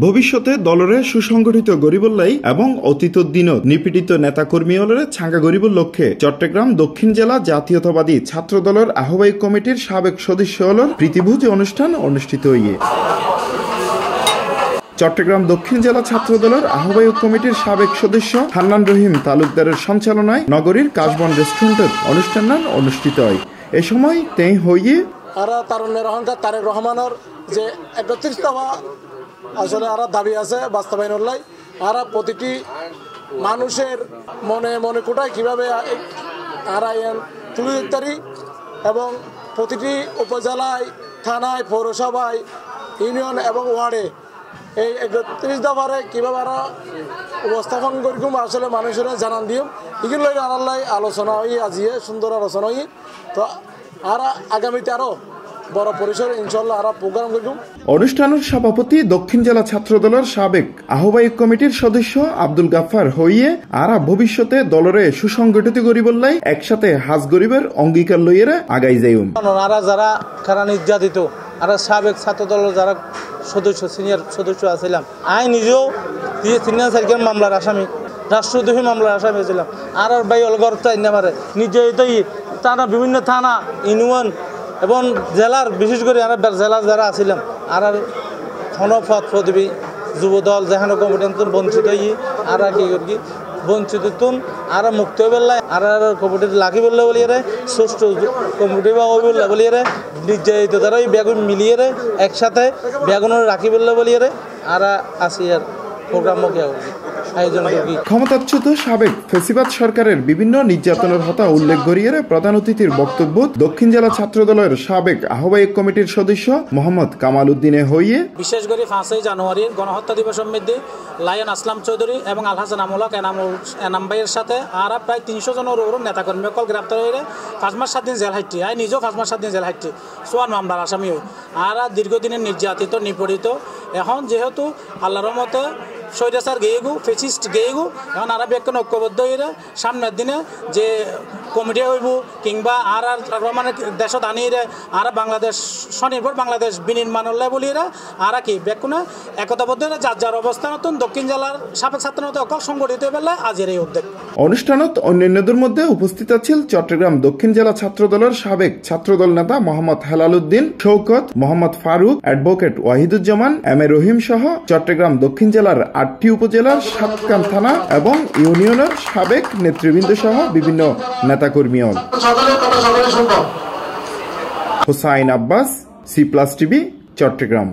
ভবিষ্যতে দলরে সুসংগঠিত গরিবল্লাই এবং অতীত দিনত নিপীড়িত নেতাকর্মীলরে ছাঙ্গা গরিবর লক্ষ্যে চট্টগ্রাম দক্ষিণ জেলা জাতীয়তাবাদী ছাত্র দলের আহ্বায়ক কমিটির সাবেক সদস্য হলর প্রীতিভোজ অনুষ্ঠান অনুষ্ঠিত হইয়ে চট্টগ্রাম দক্ষিণ জেলা ছাত্র দলের আহ্বায়ক কমিটির সাবেক সদস্য হান্নান রহিম তালুকদারের সঞ্চালনায় নগরীর কাশবন রেস্টুরেন্টের অনুষ্ঠান অনুষ্ঠিত হয়। এ সময় তেই হইয়ে তারুণ্যের অহংকার তারেক রহমানের যে ৩১ দফা আসলে দাবি আছে বাস্তবায়নের লাই প্রতিটি মানুষের মনে মনে কোটায় কীভাবে তুলে দিতে এবং প্রতিটি উপজেলায় থানায় পৌরসভায় ইউনিয়ন এবং ওয়ার্ডে এই ৩১ দফারে কীভাবে উপস্থাপন করিম আসলে মানুষেরা জানান দিও এগুলো আনার আলোচনা হই আজিয়ে সুন্দর আলোচনা হই তো আগামীতে আরও বড় পরিসরে ইনশাল্লাহ প্রোগ্রাম করব। অনুষ্ঠানের সভাপতি দক্ষিণ জেলা ছাত্র দলের সাবেক আহ্বায়ক কমিটির সদস্য আব্দুল গাফফার হইয়ে ভবিষ্যতে দলরে সুসংগঠিত গরিবল্লাই একসাথে হাজ গরিবের অঙ্গীকার লইয়েরা আগাই যাইম। যারা খারা নির্যাতিত সাবেক ছাত্র দলের যারা সদস্য সিনিয়র সদস্য আছিলাম নিজেও সিনিয়র সার্কেল মামলার আসামি রাষ্ট্রদ্রোহী মামলার আসামি হয়েছিলাম ভাই অলগরতা মারে নির্যাতিত তারা বিভিন্ন থানা ইউনিয়ন এবং জেলার বিশেষ করে জেলার যারা আছিলাম ক্ষণপথ প্রতিবি যুবদল যেখানে কমিটি বঞ্চিত কি করি বঞ্চিত তুন মুক্ত বেলায় কমিটি লাগি বললে বলিয়ে সুষ্ঠু কমিটি বা বলিয়ে নির্যাতিত তারা বেগুন মিলিয়ে একসাথে বেগুনের রাখি বললে বলিয়ে আসি প্রোগ্রাম ক্ষমতাচ্যুত সাবেক ফেসিবাদ সরকারের বিভিন্ন নির্যাতনের হতা উল্লেখ করিয়ে প্রধান অতিথির বক্তব্য দক্ষিণ জেলা ছাত্র দলের সাবেক আহ্বায়ক কমিটির সদস্য মোহাম্মদ কামাল উদ্দিনে হইয়ে বিশেষ করে ৫ই জানুয়ারির গণহত্যা দিবস সমৃদ্ধি লায়ন আসলাম চৌধুরী এবং আলহাসান আমলক এনাম ভাইয়ের সাথে প্রায় ৩০০ জনের ওর নেতাকর্মী সকল গ্রেপ্তার হয়ে ৫ মাস ৭ দিন জেল হাইটি নিজেও ৫ মাস ৭ দিন জেল হাইটি সোয়ান মামলার আসামি হই দীর্ঘদিনের নির্যাতিত নিপীড়িত এখন যেহেতু আল্লাহর রহমতে স্বৈরাচার গেয়েগু ফেসিস্ট গেয়েগু এখন ব্যাখ্যান ঐক্যবদ্ধ হয়ে সামনের দিনে যে কমিটি হইব কিংবা রহমানের দেশত আনিয়ে বাংলাদেশ স্বনির্ভর বাংলাদেশ বিনির্মাণ বলিয়ে কি ব্যাখ্যানে একতাবদ্ধ যার যার অবস্থান নতুন দক্ষিণ জেলার সাবেক ছাত্র অকল সংগঠিত বেলায় আজের এই উদ্যোগ। অনুষ্ঠানত অন্যান্যদের মধ্যে উপস্থিত ছিল চট্টগ্রাম দক্ষিণ জেলা ছাত্র দলের সাবেক ছাত্রদল নেতা Mohammad Helal Uddin Shaukat, Mohammad Faruk, advocate Wahiduzzaman, M A রহিম সহ চট্টগ্রাম দক্ষিণ জেলার ৮টি উপজেলার ৭ থানা এবং ইউনিয়নের সাবেক নেতৃবৃন্দ সহ বিভিন্ন নেতাকর্মী। Hussain Abbas, C plus TV, Chittagong.